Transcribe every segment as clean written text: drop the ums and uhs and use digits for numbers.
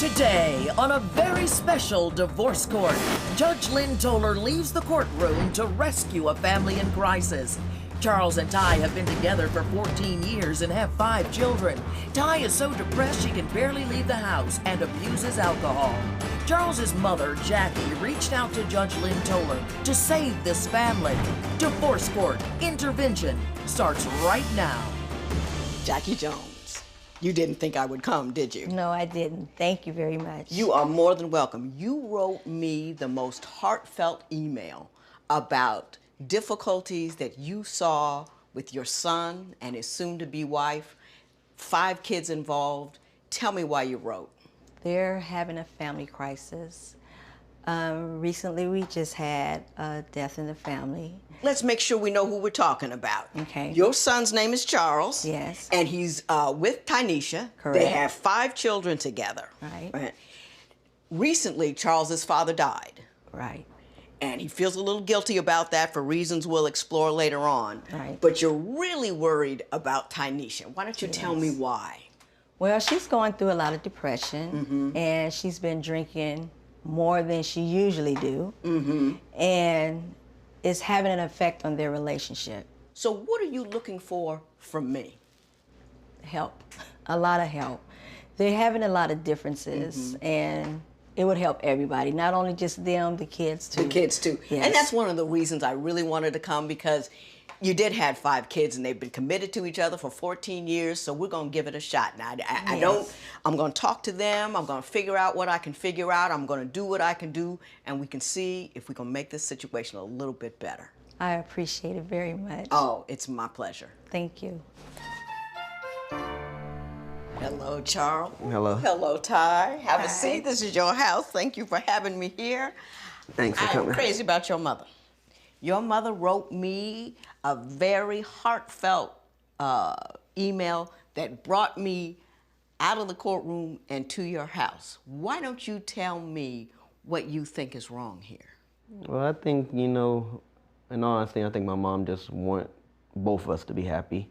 Today, on a very special divorce court, Judge Lynn Toler leaves the courtroom to rescue a family in crisis. Charles and Ty have been together for 14 years and have 5 children. Ty is so depressed she can barely leave the house and abuses alcohol. Charles's mother, Jackie, reached out to Judge Lynn Toler to save this family. Divorce court intervention starts right now. Jackie Jones. You didn't think I would come, did you? No, I didn't. Thank you very much. You are more than welcome. You wrote me the most heartfelt email about difficulties that you saw with your son and his soon-to-be wife, 5 kids involved. Tell me why you wrote. They're having a family crisis. Recently, we just had a death in the family. Let's make sure we know who we're talking about. Okay. Your son's name is Charles. Yes. And he's with Tynesha. Correct. They have 5 children together. Right. Recently, Charles's father died. Right. And he feels a little guilty about that for reasons we'll explore later on. Right. But you're really worried about Tynesha. Why don't you tell me why? Well, she's going through a lot of depression, and she's been drinking more than she usually do, and it's having an effect on their relationship. So what are you looking for from me? Help, a lot of help. They're having a lot of differences, and it would help everybody, not only just them, the kids too. The kids too. Yes. And that's one of the reasons I really wanted to come, because you did have 5 kids and they've been committed to each other for 14 years, so we're gonna give it a shot. Now, I'm gonna talk to them, I'm gonna figure out what I can figure out, I'm gonna do what I can do, and we can see if we can make this situation a little bit better. I appreciate it very much. Oh, it's my pleasure. Thank you. Hello, Charles. Hello. Hello, Ty. Have Hi. a seat. This is your house. Thank you for having me here. Thanks for coming. I'm crazy about your mother. Your mother wrote me a very heartfelt email that brought me out of the courtroom and to your house. Why don't you tell me what you think is wrong here? Well, I think, in all honesty, I think my mom just wants both of us to be happy.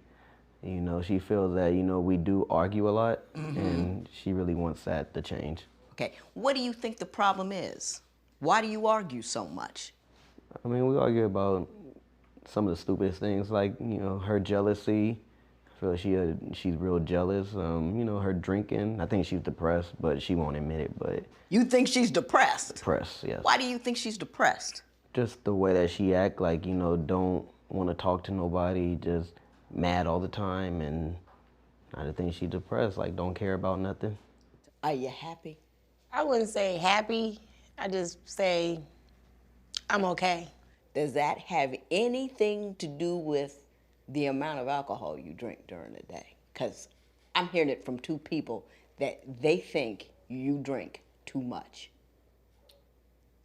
She feels that, we do argue a lot, and she really wants that to change. Okay, what do you think the problem is? Why do you argue so much? I mean, we argue about some of the stupidest things, like, her jealousy. I feel she's real jealous. Her drinking. I think she's depressed, but she won't admit it, but... You think she's depressed? Depressed, yes. Why do you think she's depressed? Just the way that she act, like, don't want to talk to nobody, just mad all the time, and I just think she's depressed, like, don't care about nothing. Are you happy? I wouldn't say happy. I just say I'm okay. Does that have anything to do with the amount of alcohol you drink during the day? Because I'm hearing it from 2 people that they think you drink too much.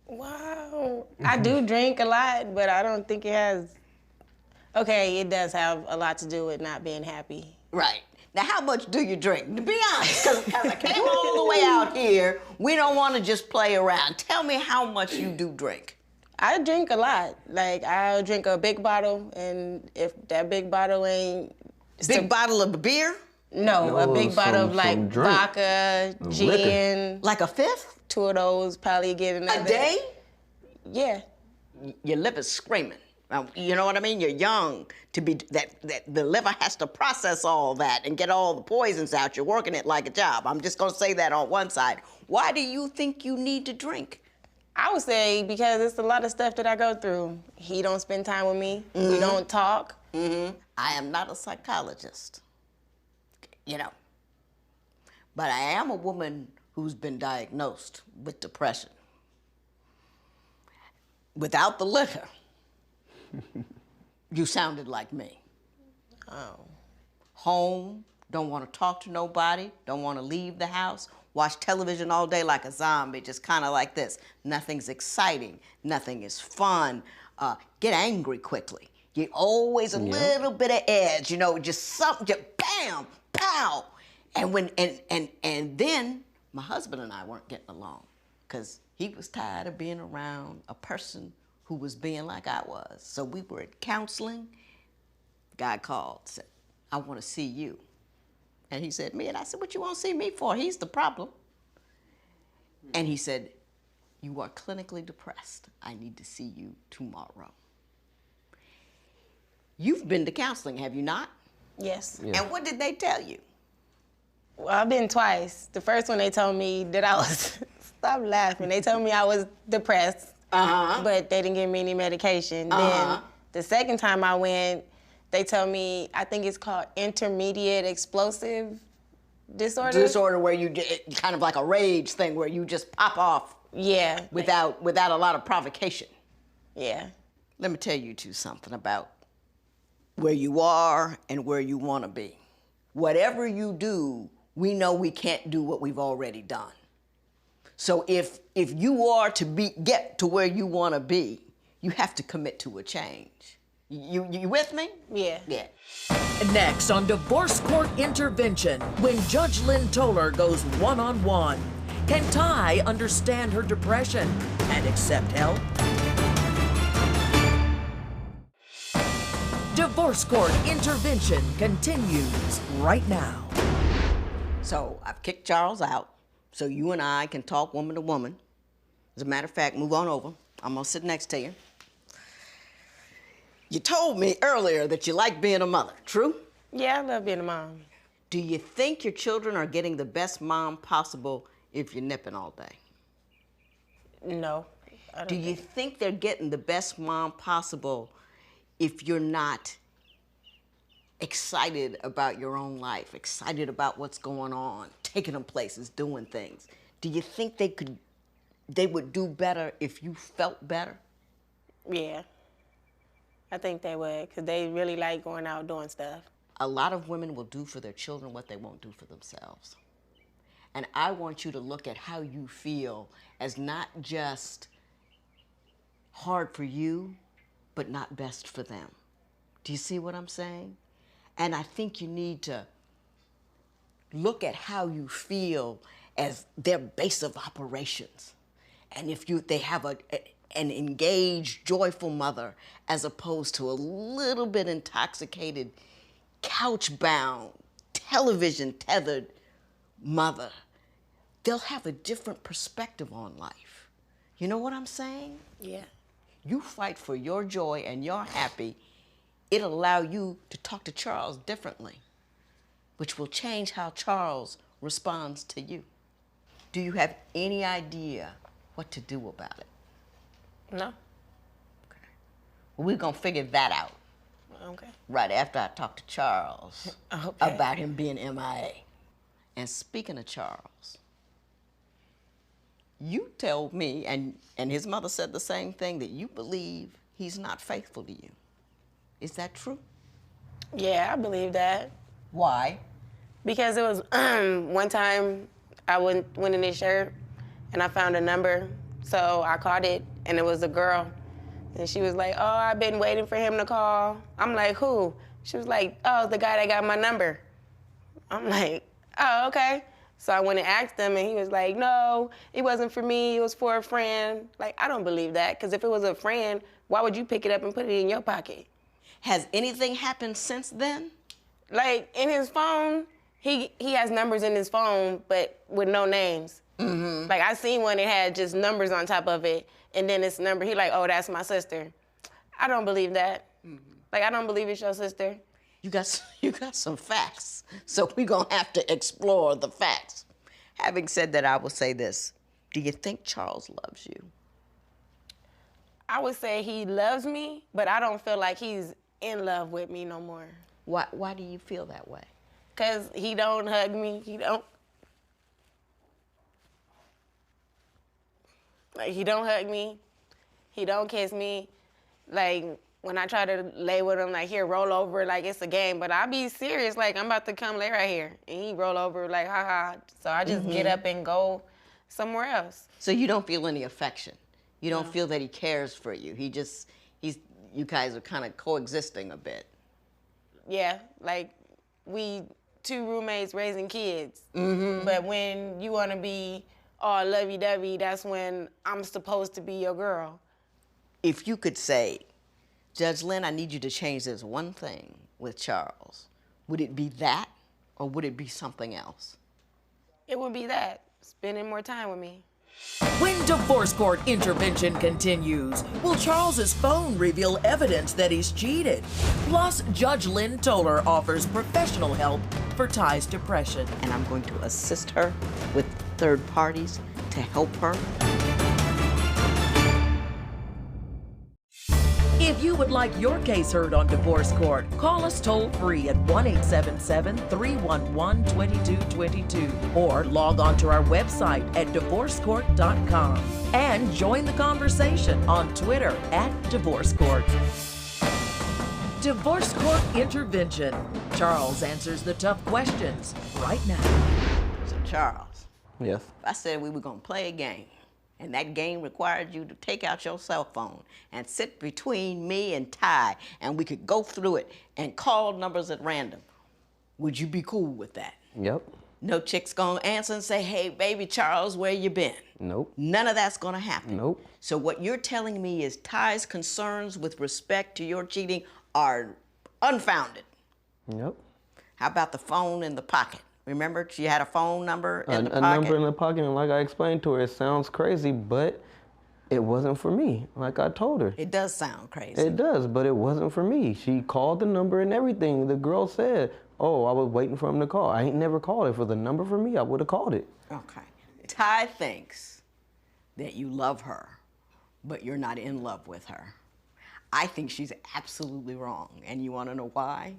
Wow. I do drink a lot, but I don't think it has... Okay, it does have a lot to do with not being happy. Right. Now, how much do you drink? To be honest, because I came all the way out here, we don't want to just play around. Tell me how much you do drink. I drink a lot. Like, I'll drink a big bottle, and if that big bottle ain't... Big bottle of beer? No, a big bottle of, like, drink. vodka, gin. Like a 5th? 2 of those, probably get another... A day? Yeah. Your liver's screaming. You know what I mean? You're young to be that the liver has to process all that and get all the poisons out. You're working it like a job. I'm just gonna say that on one side. Why do you think you need to drink? I would say because it's a lot of stuff that I go through. He don't spend time with me. We don't talk. I am not a psychologist, but I am a woman who's been diagnosed with depression. Without the liquor, you sounded like me. Oh. Home, don't want to talk to nobody, don't want to leave the house, watch television all day like a zombie, just kind of like this. Nothing's exciting, nothing is fun. Get angry quickly. You're always a little bit of edge, just something, just bam, pow. And then my husband and I weren't getting along because he was tired of being around a person who was being like I was. So we were at counseling. The guy called, said, I want to see you. And he said, me? And I said, what you want to see me for? He's the problem. And he said, "You are clinically depressed. I need to see you tomorrow." You've been to counseling, have you not? Yes. Yeah. And what did they tell you? Well, I've been twice. The first one, they told me that I was, stop laughing. They told me I was depressed, but they didn't give me any medication. Then the second time I went, they told me, I think it's called intermediate explosive disorder. Disorder where you get kind of like a rage thing where you just pop off Yeah. without a lot of provocation. Yeah. Let me tell you two something about where you are and where you want to be. Whatever you do, we know we can't do what we've already done. So if you are to get to where you want to be, you have to commit to a change. You with me? Yeah. Yeah. Next on Divorce Court Intervention, when Judge Lynn Toler goes one-on-one, can Ty understand her depression and accept help? Divorce Court Intervention continues right now. So I've kicked Charles out, so you and I can talk woman to woman. As a matter of fact, move on over. I'm gonna sit next to you. You told me earlier that you like being a mother, true? Yeah, I love being a mom. Do you think your children are getting the best mom possible if you're nipping all day? No. I don't Do you think they're getting the best mom possible if you're not excited about your own life, excited about what's going on, taking them places, doing things? Do you think they would do better if you felt better? Yeah. I think they would, because they really like going out doing stuff. A lot of women will do for their children what they won't do for themselves. And I want you to look at how you feel as not just hard for you, but not best for them. Do you see what I'm saying? And I think you need to look at how you feel as their base of operations. And if they have an engaged, joyful mother, as opposed to a little bit intoxicated, couch-bound, television-tethered mother, they'll have a different perspective on life. You know what I'm saying? Yeah. You fight for your joy and you're happy, it'll allow you to talk to Charles differently, which will change how Charles responds to you. Do you have any idea what to do about it? No? Okay. Well, we're gonna figure that out Okay. right after I talk to Charles Okay. about him being MIA. And speaking of Charles, you told me, and his mother said the same thing, that you believe he's not faithful to you. Is that true? Yeah, I believe that. Why? Because it was one time I went in his shirt and I found a number. So I called it and it was a girl. And she was like, "Oh, I've been waiting for him to call." I'm like, "Who?" She was like, "Oh, the guy that got my number." I'm like, "Oh, okay." So I went and asked him and he was like, "No, it wasn't for me, it was for a friend." Like, I don't believe that, because if it was a friend, why would you pick it up and put it in your pocket? Has anything happened since then? Like, in his phone, he has numbers in his phone, but with no names. Mm-hmm. Like, I seen one that had just numbers on top of it, and then this number, he like, "Oh, that's my sister." I don't believe that. Mm-hmm. Like, I don't believe it's your sister. You got some facts, so we're gonna have to explore the facts. Having said that, I will say this. Do you think Charles loves you? I would say he loves me, but I don't feel like he's in love with me no more. Why do you feel that way? Because he don't hug me, he don't hug me, he don't kiss me. Like, when I try to lay with him, like, here, roll over, like it's a game, but I be serious, like, I'm about to come lay right here. And he roll over, like, ha. So I just get up and go somewhere else. So you don't feel any affection? You don't feel that he cares for you? You guys are kind of coexisting a bit. Yeah, like, we two roommates raising kids. Mm-hmm. But when you want to be all lovey-dovey, that's when I'm supposed to be your girl. If you could say, "Judge Lynn, I need you to change this one thing with Charles," would it be that, or would it be something else? It would be that, spending more time with me. When divorce court intervention continues, will Charles's phone reveal evidence that he's cheated? Plus, Judge Lynn Toler offers professional help for Ty's depression. And I'm going to assist her with third parties to help her. If you would like your case heard on divorce court, call us toll-free at 1-877-311-2222 or log on to our website at divorcecourt.com and join the conversation on Twitter at Divorce Court. Divorce Court Intervention. Charles answers the tough questions right now. So Charles, Yes. if I said we were gonna play a game, and that game required you to take out your cell phone and sit between me and Ty, and we could go through it and call numbers at random, would you be cool with that? Yep. No chick's gonna answer and say, hey, baby Charles, where you been? Nope. None of that's gonna happen. Nope. So what you're telling me is Ty's concerns with respect to your cheating are unfounded. Yep. How about the phone in the pocket? Remember, she had a phone number in the A pocket? number in the pocket, and like I explained to her, it sounds crazy, but it wasn't for me, like I told her. It does sound crazy. It does, but it wasn't for me. She called the number and everything. The girl said, oh, I was waiting for him to call. I ain't never called it. For the number for me, I would have called it. Okay. Ty thinks that you love her, but you're not in love with her. I think she's absolutely wrong, and you want to know why?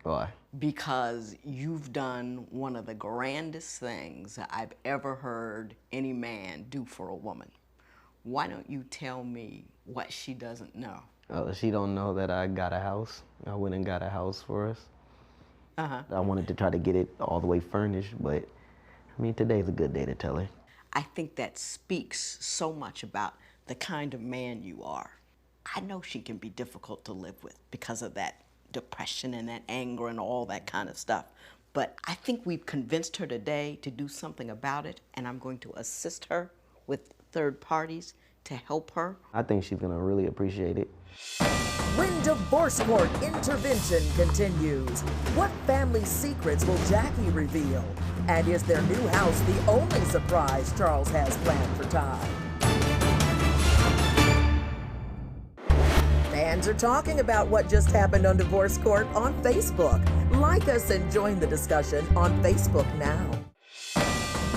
Why? Because you've done one of the grandest things I've ever heard any man do for a woman. Why don't you tell me what she doesn't know? She don't know that I got a house. I went and got a house for us. I wanted to try to get it all the way furnished, but I mean, today's a good day to tell her. I think that speaks so much about the kind of man you are. I know she can be difficult to live with because of that depression and that anger and all that kind of stuff. But I think we've convinced her today to do something about it, and I'm going to assist her with third parties to help her. I think she's gonna really appreciate it. When divorce court intervention continues, what family secrets will Jackie reveal? And is their new house the only surprise Charles has planned for Ty? Fans are talking about what just happened on divorce court on Facebook. Like us and join the discussion on Facebook now.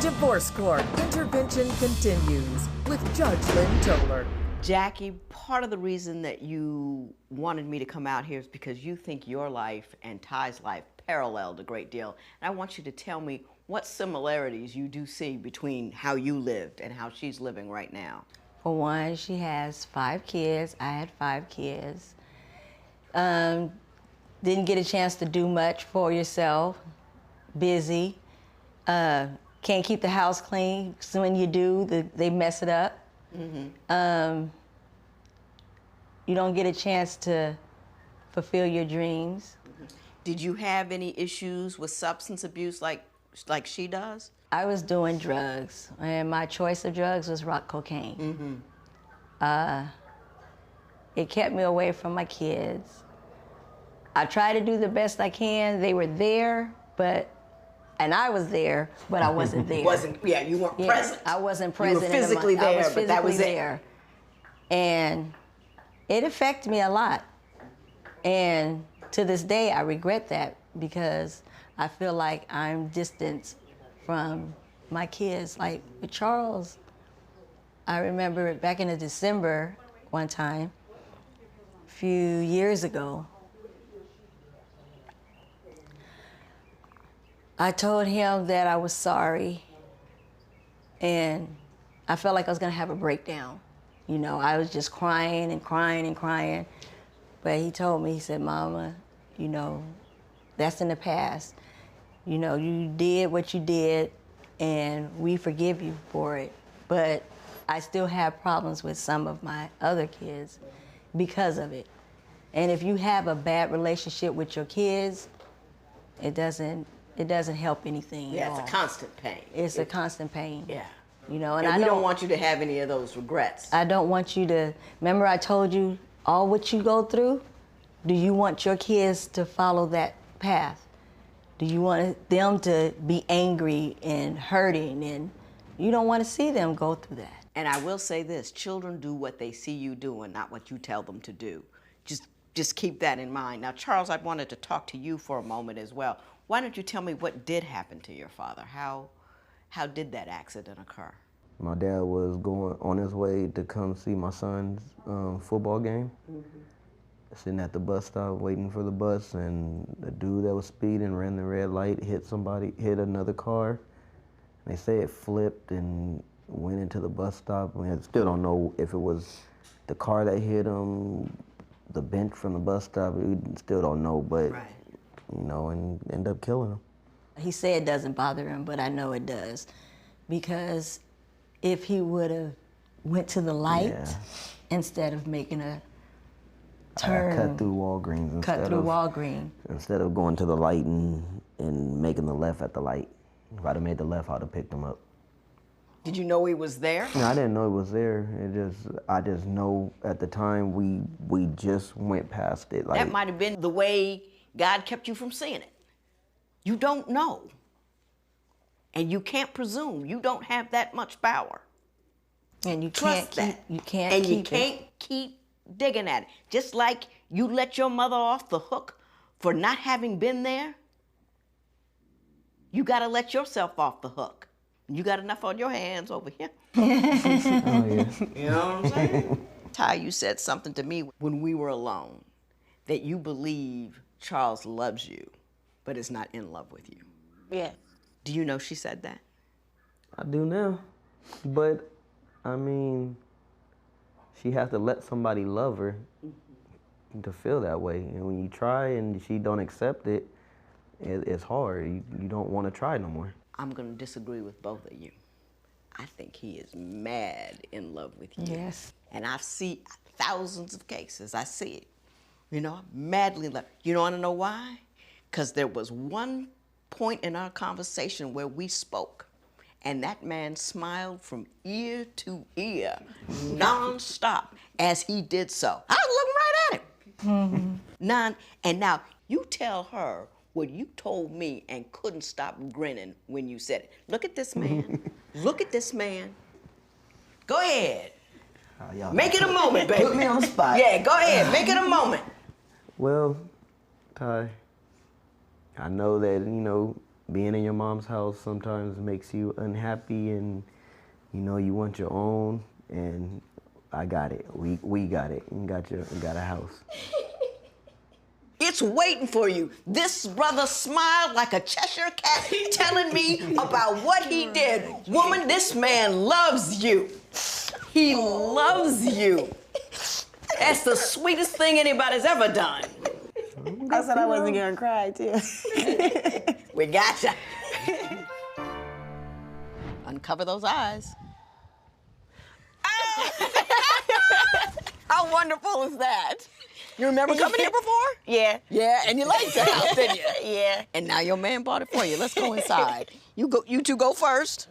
Divorce court intervention continues with Judge Lynn Toler. Jackie, part of the reason that you wanted me to come out here is because you think your life and Ty's life paralleled a great deal. And I want you to tell me what similarities you do see between how you lived and how she's living right now. For one, she has 5 kids. I had 5 kids. Didn't get a chance to do much for yourself. Busy. Can't keep the house clean. So when you do, they mess it up. Mm-hmm. You don't get a chance to fulfill your dreams. Did you have any issues with substance abuse like she does? I was doing drugs, and my choice of drugs was rock cocaine. Mm-hmm. It kept me away from my kids. I tried to do the best I can. They were there, and I was there, but I wasn't there. You weren't present. I wasn't present. You were physically there, I was physically but that was there. And it affected me a lot. And to this day, I regret that because I feel like I'm distant from my kids. Like with Charles, I remember back in December one time, a few years ago, I told him that I was sorry, and I felt like I was gonna have a breakdown. You know, I was just crying and crying and crying. But he told me, he said, Mama, you know, that's in the past. You know, you did what you did, and we forgive you for it. But I still have problems with some of my other kids because of it. And if you have a bad relationship with your kids, it doesn't help anything. Yeah, at all. it's a constant pain. It's a constant pain. Yeah. You know, and And I we don't want you to have any of those regrets. I don't want you to, remember I told you all what you go through? Do you want your kids to follow that path? Do you want them to be angry and hurting and You don't want to see them go through that. And I will say this, children do what they see you doing, not what you tell them to do. Just keep that in mind. Now, Charles, I wanted to talk to you for a moment as well. Why don't you tell me what did happen to your father? How did that accident occur? My dad was going on his way to come see my son's football game. Sitting at the bus stop waiting for the bus, and the dude that was speeding ran the red light, hit another car. They say it flipped and went into the bus stop. We still don't know if it was the car that hit him, the bench from the bus stop. We still don't know, but you know, and end up killing him. He said it doesn't bother him, but I know it does, because if he would have went to the light instead of making a turn, cut through Walgreens instead of going to the light and making the left at the light. If I'd have made the left, I'd have picked him up. Did you know he was there? No, I didn't know he was there. I just know at the time we just went past it. Like, that might have been the way God kept you from seeing it. You don't know. And you can't presume. You don't have that much power. And you Trust can't that. keep, you can't and keep you can't keep digging at it. Just like you let your mother off the hook for not having been there, you got to let yourself off the hook. You got enough on your hands over here. oh yeah. You know what I'm saying? Ty, you said something to me when we were alone, that you believe Charles loves you, but is not in love with you. Yeah. Do you know she said that? I do now, but I mean, she has to let somebody love her to feel that way. And when you try and she don't accept it, it's hard. You don't want to try no more. I'm going to disagree with both of you. I think he is mad in love with you. Yes. And I see thousands of cases. I see it. You know, madly in love. You want to know why? Because there was one point in our conversation where we spoke, and that man smiled from ear to ear, nonstop, as he did so. I was looking right at him. And now, you tell her what you told me and couldn't stop grinning when you said it. Look at this man. Look at this man. Go ahead. Make it a moment, baby. Put me on the spot. Yeah, go ahead. Make it a moment. Well, Ty, I know that, you know, being in your mom's house sometimes makes you unhappy, and, you know, you want your own, and I got it. We got it. You got a house. It's waiting for you. This brother smiled like a Cheshire cat telling me about what he did. Woman, this man loves you. He loves you. That's the sweetest thing anybody's ever done. I said I wasn't gonna cry too. We gotcha. Uncover those eyes. How wonderful is that? You remember coming here before? Yeah. Yeah, and you liked the house, didn't you? Yeah. And now your man bought it for you. Let's go inside. You two go first.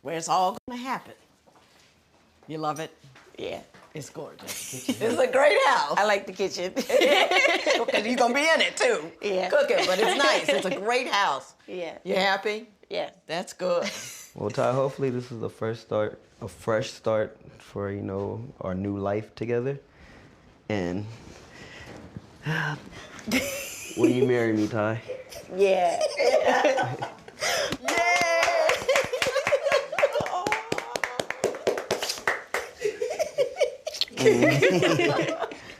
Where it's all gonna happen. You love it? Yeah. It's gorgeous. It's a great house. I like the kitchen. Because you're gonna be in it too. Yeah. Cooking, but it's nice. It's a great house. Yeah. You happy? Yeah. That's good. Well, Ty, hopefully this is a fresh start for, you know, our new life together. And will you marry me, Ty? Yeah.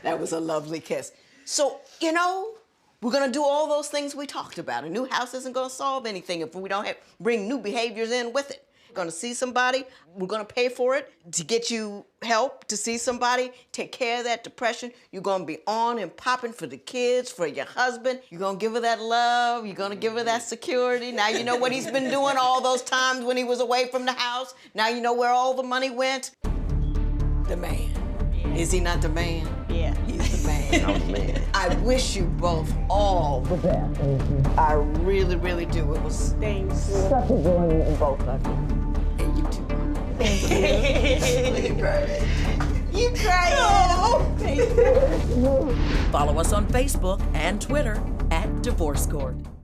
That was a lovely kiss. So, you know, we're gonna do all those things we talked about. A new house isn't gonna solve anything if we don't bring new behaviors in with it. We're gonna see somebody, we're gonna pay for it to get you help to see somebody, take care of that depression. You're gonna be on and popping for the kids, for your husband. You're gonna give her that love, you're gonna give her that security. Now you know what he's been doing all those times when he was away from the house. Now you know where all the money went. The man. Is he not the man? Yeah. He's the man. I'm the man. I wish you both all the best. I really, really do. It was Thanks. such a joy in both of you. And you too. Thank you. You cried. Oh, thank you. Follow us on Facebook and Twitter Divorce Court.